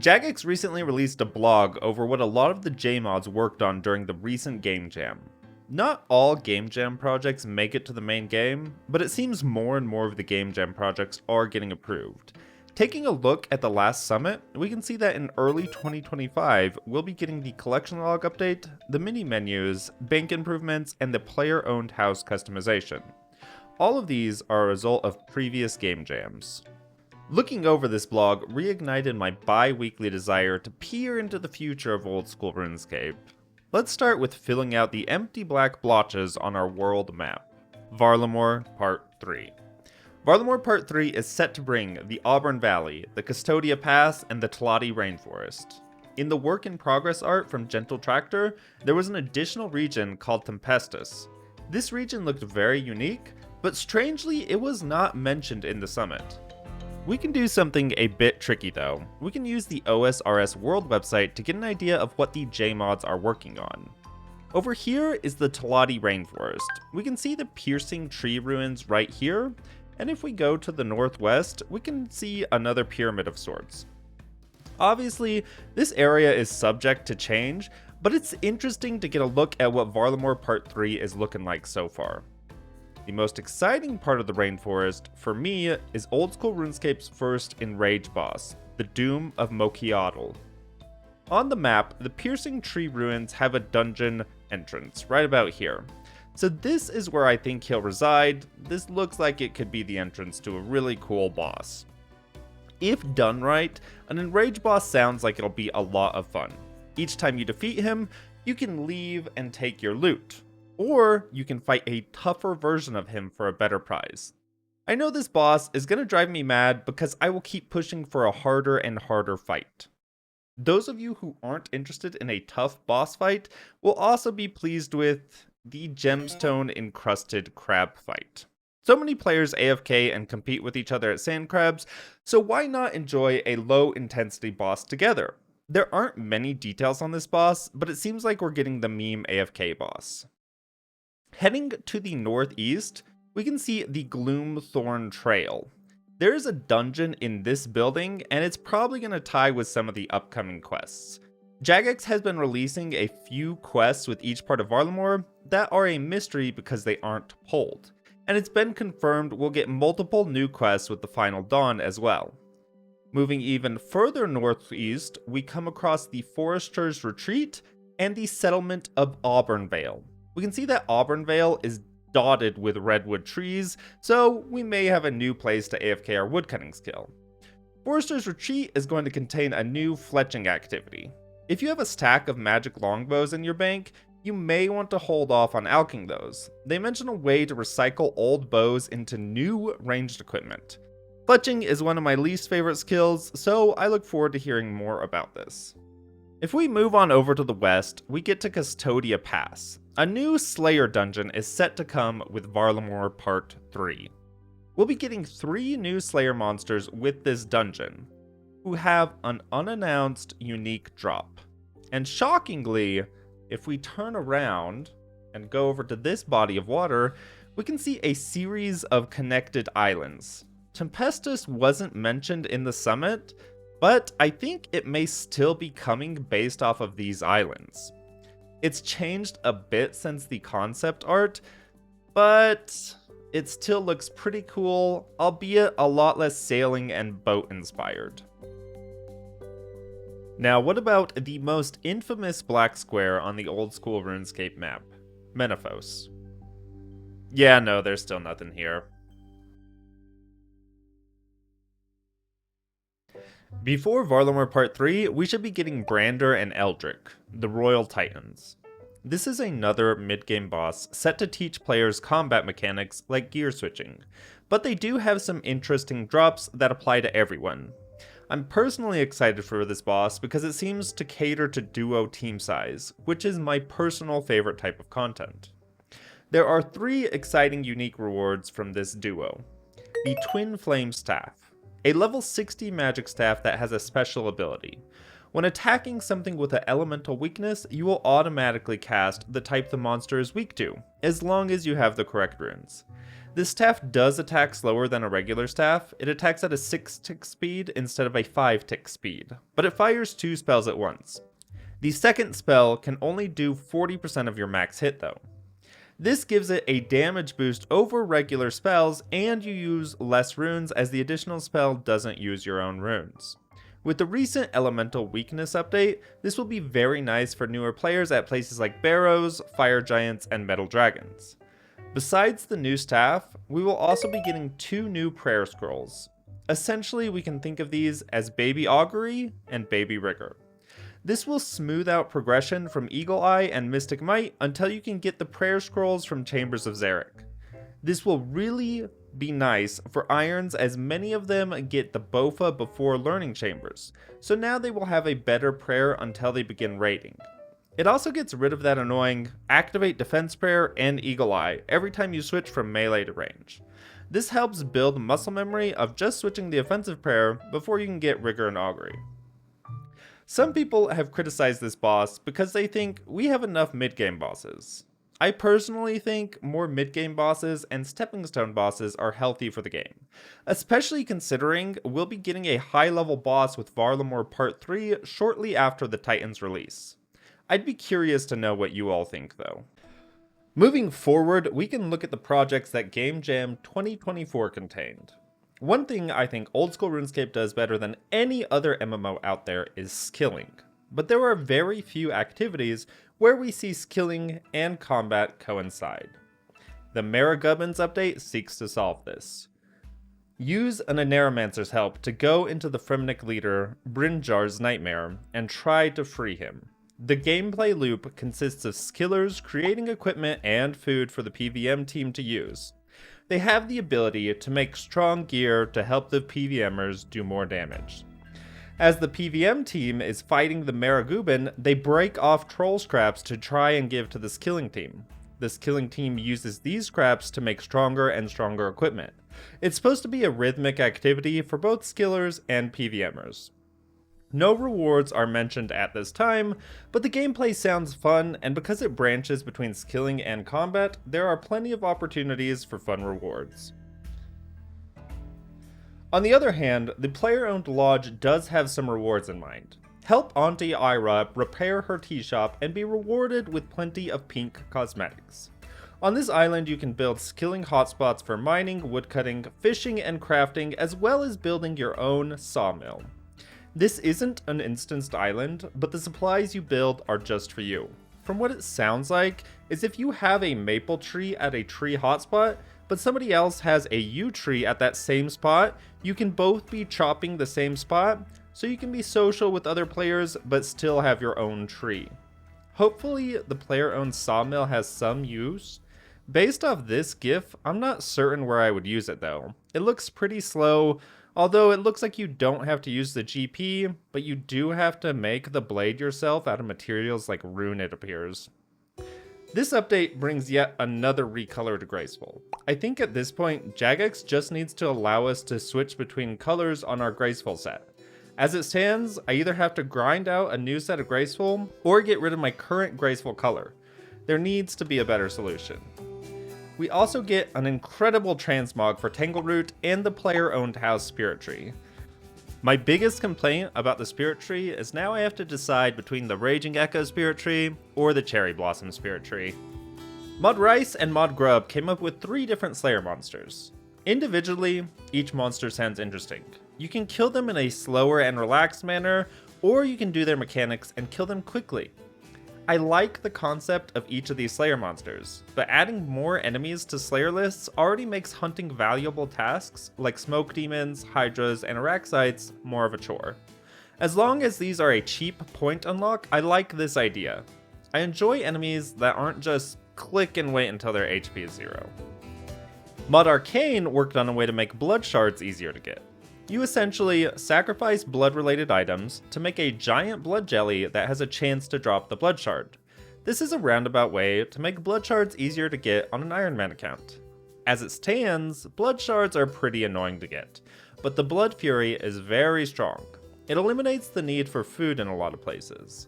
Jagex recently released a blog over what a lot of the J-mods worked on during the recent Game Jam. Not all Game Jam projects make it to the main game, but it seems more and more of the Game Jam projects are getting approved. Taking a look at the last summit, we can see that in early 2025, we'll be getting the collection log update, the mini menus, bank improvements, and the player-owned house customization. All of these are a result of previous Game Jams. Looking over this blog reignited my bi-weekly desire to peer into the future of old-school RuneScape. Let's start with filling out the empty black blotches on our world map. Varlamore Part 3. Varlamore Part 3 is set to bring the Auburn Valley, the Custodia Pass, and the Tlati Rainforest. In the work-in-progress art from Gentle Tractor, there was an additional region called Tempestus. This region looked very unique, but strangely it was not mentioned in the summit. We can do something a bit tricky though. We can use the OSRS World website to get an idea of what the J-mods are working on. Over here is the Tlati Rainforest. We can see the piercing tree ruins right here, and if we go to the northwest, we can see another pyramid of sorts. Obviously, this area is subject to change, but it's interesting to get a look at what Varlamore Part 3 is looking like so far. The most exciting part of the rainforest, for me, is Oldschool RuneScape's first Enraged boss, the Doom of Mokiatl. On the map, the piercing tree ruins have a dungeon entrance, right about here. So this is where I think he'll reside. This looks like it could be the entrance to a really cool boss. If done right, an Enraged boss sounds like it'll be a lot of fun. Each time you defeat him, you can leave and take your loot. Or you can fight a tougher version of him for a better prize. I know this boss is going to drive me mad because I will keep pushing for a harder and harder fight. Those of you who aren't interested in a tough boss fight will also be pleased with the gemstone encrusted crab fight. So many players AFK and compete with each other at sand crabs, so why not enjoy a low intensity boss together? There aren't many details on this boss, but it seems like we're getting the meme AFK boss. Heading to the northeast, we can see the Gloomthorn Trail. There is a dungeon in this building, and it's probably going to tie with some of the upcoming quests. Jagex has been releasing a few quests with each part of Varlamore that are a mystery because they aren't pulled, and it's been confirmed we'll get multiple new quests with the Final Dawn as well. Moving even further northeast, we come across the Forester's Retreat and the settlement of Auburnvale. We can see that Auburnvale is dotted with redwood trees, so we may have a new place to AFK our woodcutting skill. Forester's Retreat is going to contain a new fletching activity. If you have a stack of magic longbows in your bank, you may want to hold off on alching those. They mention a way to recycle old bows into new ranged equipment. Fletching is one of my least favorite skills, so I look forward to hearing more about this. If we move on over to the west, we get to Custodia Pass. A new Slayer dungeon is set to come with Varlamore Part 3. We'll be getting 3 new Slayer monsters with this dungeon, who have an unannounced unique drop. And shockingly, if we turn around and go over to this body of water, we can see a series of connected islands. Tempestus wasn't mentioned in the summit, but I think it may still be coming based off of these islands. It's changed a bit since the concept art, but it still looks pretty cool, albeit a lot less sailing and boat inspired. Now, what about the most infamous black square on the old school RuneScape map? Menaphos. Yeah, no, there's still nothing here. Before Varlamore Part 3, we should be getting Brander and Eldrick, the Royal Titans. This is another mid-game boss set to teach players combat mechanics like gear switching, but they do have some interesting drops that apply to everyone. I'm personally excited for this boss because it seems to cater to duo team size, which is my personal favorite type of content. There are 3 exciting unique rewards from this duo. The Twin Flame Staff, a level 60 magic staff that has a special ability. When attacking something with an elemental weakness, you will automatically cast the type the monster is weak to, as long as you have the correct runes. This staff does attack slower than a regular staff. It attacks at a 6-tick speed instead of a 5-tick speed, but it fires 2 spells at once. The second spell can only do 40% of your max hit though. This gives it a damage boost over regular spells, and you use less runes as the additional spell doesn't use your own runes. With the recent elemental weakness update, this will be very nice for newer players at places like Barrows, Fire Giants, and Metal Dragons. Besides the new staff, we will also be getting 2 new prayer scrolls. Essentially, we can think of these as Baby Augury and Baby Rigor. This will smooth out progression from Eagle Eye and Mystic Might until you can get the prayer scrolls from Chambers of Xeric. This will really be nice for Irons, as many of them get the Bofa before learning Chambers, so now they will have a better prayer until they begin raiding. It also gets rid of that annoying activate defense prayer and Eagle Eye every time you switch from melee to range. This helps build muscle memory of just switching the offensive prayer before you can get Rigor and Augury. Some people have criticized this boss because they think we have enough mid-game bosses. I personally think more mid-game bosses and stepping stone bosses are healthy for the game, especially considering we'll be getting a high-level boss with Varlamore Part 3 shortly after the Titan's release. I'd be curious to know what you all think though. Moving forward, we can look at the projects that Game Jam 2024 contained. One thing I think Oldschool RuneScape does better than any other MMO out there is skilling, but there are very few activities where we see skilling and combat coincide. The Maragubbins update seeks to solve this. Use an Anaramancer's help to go into the Fremnik leader, Brynjar's nightmare, and try to free him. The gameplay loop consists of skillers creating equipment and food for the PVM team to use. They have the ability to make strong gear to help the PVMers do more damage. As the PVM team is fighting the Maragubbin, they break off troll scraps to try and give to the skilling team. The skilling team uses these scraps to make stronger and stronger equipment. It's supposed to be a rhythmic activity for both skillers and PVMers. No rewards are mentioned at this time, but the gameplay sounds fun, and because it branches between skilling and combat, there are plenty of opportunities for fun rewards. On the other hand, the player-owned lodge does have some rewards in mind. Help Auntie Ira repair her tea shop and be rewarded with plenty of pink cosmetics. On this island, you can build skilling hotspots for mining, woodcutting, fishing, and crafting, as well as building your own sawmill. This isn't an instanced island, but the supplies you build are just for you. From what it sounds like, is if you have a maple tree at a tree hotspot, but somebody else has a yew tree at that same spot, you can both be chopping the same spot, so you can be social with other players, but still have your own tree. Hopefully, the player-owned sawmill has some use. Based off this GIF, I'm not certain where I would use it though. It looks pretty slow, although it looks like you don't have to use the GP, but you do have to make the blade yourself out of materials like rune, it appears. This update brings yet another recolor to Graceful. I think at this point, Jagex just needs to allow us to switch between colors on our Graceful set. As it stands, I either have to grind out a new set of Graceful, or get rid of my current Graceful color. There needs to be a better solution. We also get an incredible transmog for Tangleroot and the player-owned house Spirit Tree. My biggest complaint about the Spirit Tree is now I have to decide between the Raging Echo Spirit Tree or the Cherry Blossom Spirit Tree. Mod Rice and Mod Grub came up with 3 different Slayer monsters. Individually, each monster sounds interesting. You can kill them in a slower and relaxed manner, or you can do their mechanics and kill them quickly. I like the concept of each of these Slayer monsters, but adding more enemies to Slayer lists already makes hunting valuable tasks like Smoke Demons, Hydras, and Araxites more of a chore. As long as these are a cheap point unlock, I like this idea. I enjoy enemies that aren't just click and wait until their HP is 0. Mod Arcane worked on a way to make blood shards easier to get. You essentially sacrifice blood-related items to make a giant blood jelly that has a chance to drop the blood shard. This is a roundabout way to make blood shards easier to get on an Ironman account. As it stands, blood shards are pretty annoying to get, but the Blood Fury is very strong. It eliminates the need for food in a lot of places.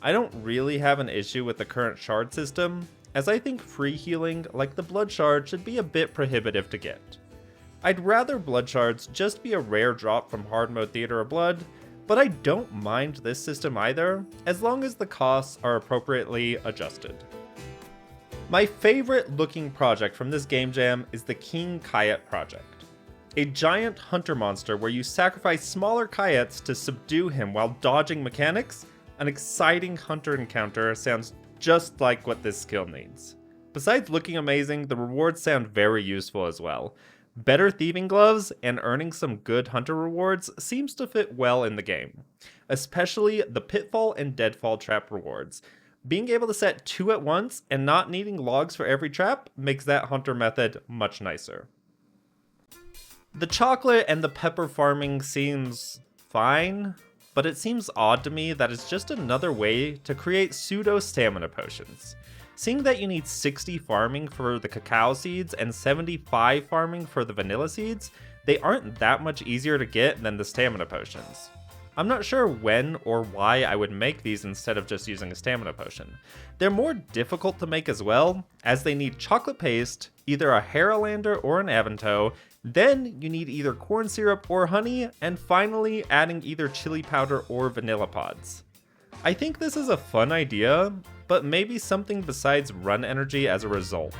I don't really have an issue with the current shard system. as I think free healing like the blood shard should be a bit prohibitive to get. I'd rather blood shards just be a rare drop from hard mode Theater of Blood, but I don't mind this system either, as long as the costs are appropriately adjusted. My favorite looking project from this game jam is the King Kayet project. A giant hunter monster where you sacrifice smaller Kayets to subdue him while dodging mechanics. An exciting hunter encounter sounds just like what this skill needs. Besides looking amazing, the rewards sound very useful as well. Better thieving gloves and earning some good hunter rewards seems to fit well in the game, especially the pitfall and deadfall trap rewards. Being able to set 2 at once and not needing logs for every trap makes that hunter method much nicer. The chocolate and the pepper farming seems fine, but it seems odd to me that it's just another way to create pseudo stamina potions. Seeing that you need 60 farming for the cacao seeds and 75 farming for the vanilla seeds, they aren't that much easier to get than the stamina potions. I'm not sure when or why I would make these instead of just using a stamina potion. They're more difficult to make as well, as they need chocolate paste, either a Haralander or an Avanto, then you need either corn syrup or honey, and finally adding either chili powder or vanilla pods. I think this is a fun idea, but maybe something besides run energy as a result.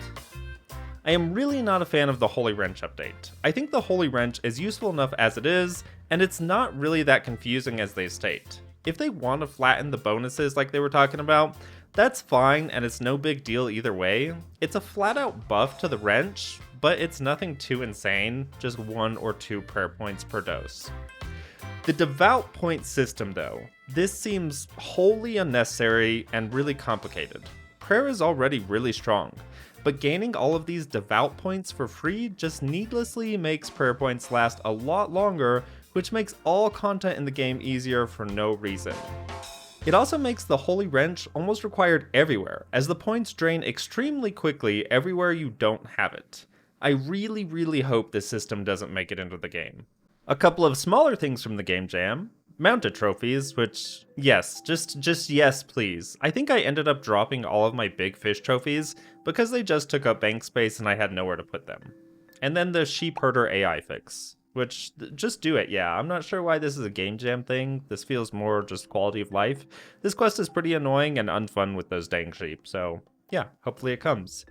I am really not a fan of the Holy Wrench update. I think the Holy Wrench is useful enough as it is, and it's not really that confusing as they state. If they want to flatten the bonuses like they were talking about, that's fine and it's no big deal either way. It's a flat out buff to the wrench, but it's nothing too insane, just 1 or 2 prayer points per dose. The devout point system though, this seems wholly unnecessary and really complicated. Prayer is already really strong, but gaining all of these devout points for free just needlessly makes prayer points last a lot longer, which makes all content in the game easier for no reason. It also makes the Holy Wrench almost required everywhere, as the points drain extremely quickly everywhere you don't have it. I really hope this system doesn't make it into the game. A couple of smaller things from the game jam. Mounted trophies, which, yes, just yes please. I think I ended up dropping all of my big fish trophies because they just took up bank space and I had nowhere to put them. And then the sheep herder AI fix, which, just do it, yeah. I'm not sure why this is a game jam thing. This feels more just quality of life. This quest is pretty annoying and unfun with those dang sheep, so yeah, hopefully it comes.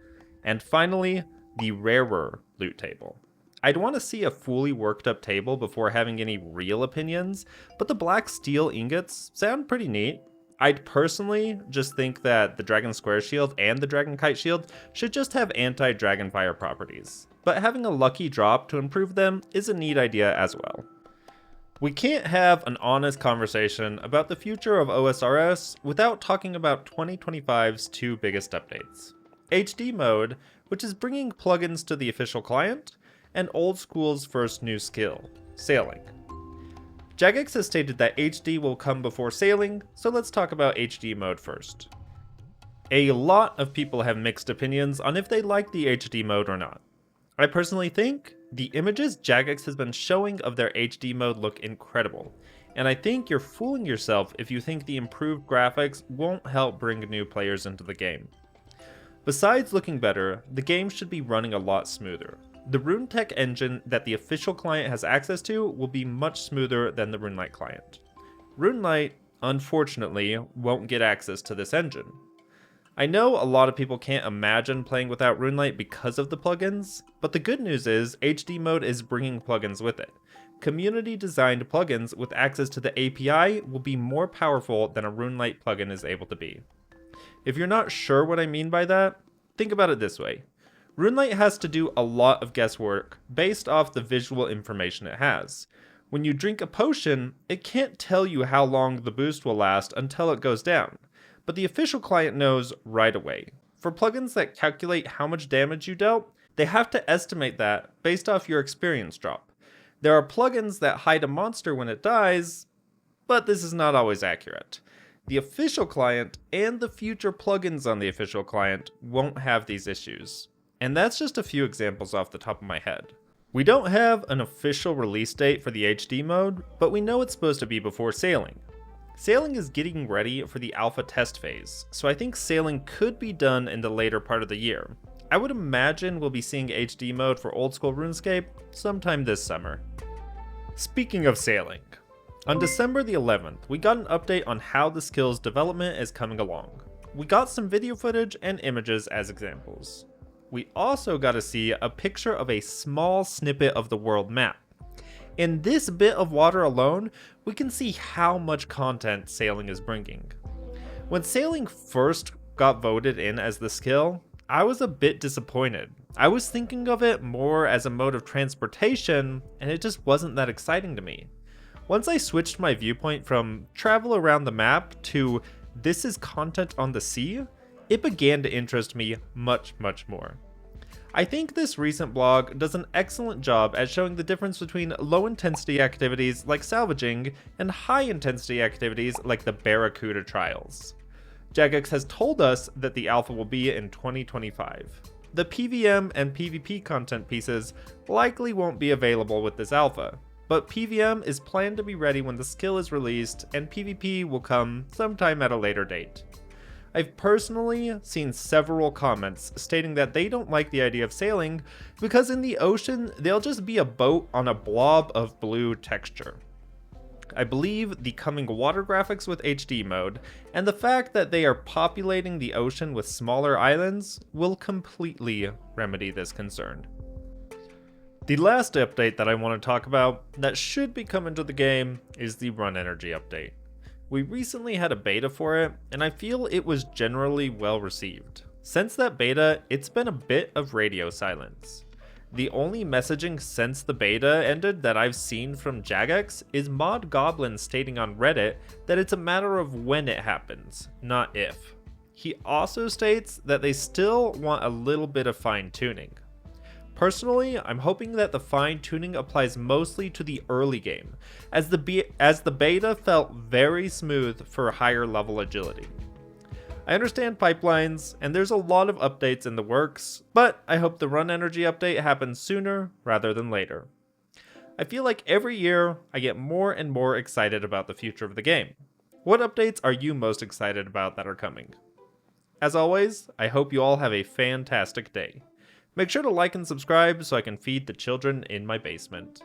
And finally, the rarer loot table. I'd want to see a fully worked up table before having any real opinions, but the black steel ingots sound pretty neat. I'd personally just think that the Dragon Square Shield and the Dragon Kite Shield should just have anti-Dragon Fire properties, but having a lucky drop to improve them is a neat idea as well. We can't have an honest conversation about the future of OSRS without talking about 2025's 2 biggest updates. HD mode, which is bringing plugins to the official client, and Oldschool's first new skill, sailing. Jagex has stated that HD will come before sailing, so let's talk about HD mode first. A lot of people have mixed opinions on if they like the HD mode or not. I personally think the images Jagex has been showing of their HD mode look incredible, and I think you're fooling yourself if you think the improved graphics won't help bring new players into the game. Besides looking better, the game should be running a lot smoother. The RuneTech engine that the official client has access to will be much smoother than the RuneLite client. RuneLite, unfortunately, won't get access to this engine. I know a lot of people can't imagine playing without RuneLite because of the plugins, but the good news is HD mode is bringing plugins with it. Community designed plugins with access to the API will be more powerful than a RuneLite plugin is able to be. If you're not sure what I mean by that, think about it this way. RuneLite has to do a lot of guesswork based off the visual information it has. When you drink a potion, it can't tell you how long the boost will last until it goes down, but the official client knows right away. For plugins that calculate how much damage you dealt, they have to estimate that based off your experience drop. There are plugins that hide a monster when it dies, but this is not always accurate. The official client and the future plugins on the official client won't have these issues. And that's just a few examples off the top of my head. We don't have an official release date for the HD mode, but we know it's supposed to be before sailing. Sailing is getting ready for the alpha test phase, so I think sailing could be done in the later part of the year. I would imagine we'll be seeing HD mode for Oldschool RuneScape sometime this summer. Speaking of sailing, on December the 11th, we got an update on how the skill's development is coming along. We got some video footage and images as examples. We also got to see a picture of a small snippet of the world map. In this bit of water alone, we can see how much content sailing is bringing. When sailing first got voted in as the skill, I was a bit disappointed. I was thinking of it more as a mode of transportation, and it just wasn't that exciting to me. Once I switched my viewpoint from travel around the map to this is content on the sea, it began to interest me much more. I think this recent blog does an excellent job at showing the difference between low intensity activities like salvaging and high intensity activities like the Barracuda trials. Jagex has told us that the alpha will be in 2025. The PVM and PvP content pieces likely won't be available with this alpha, but PVM is planned to be ready when the skill is released and PvP will come sometime at a later date. I've personally seen several comments stating that they don't like the idea of sailing because in the ocean they'll just be a boat on a blob of blue texture. I believe the coming water graphics with HD mode and the fact that they are populating the ocean with smaller islands will completely remedy this concern. The last update that I want to talk about that should be coming to the game is the Run Energy update. We recently had a beta for it, and I feel it was generally well received. Since that beta, it's been a bit of radio silence. The only messaging since the beta ended that I've seen from Jagex is Mod Goblin stating on Reddit that it's a matter of when it happens, not if. He also states that they still want a little bit of fine tuning. Personally, I'm hoping that the fine tuning applies mostly to the early game, as the beta felt very smooth for higher level agility. I understand pipelines, and there's a lot of updates in the works, but I hope the Run Energy update happens sooner rather than later. I feel like every year I get more and more excited about the future of the game. What updates are you most excited about that are coming? As always, I hope you all have a fantastic day. Make sure to like and subscribe so I can feed the children in my basement.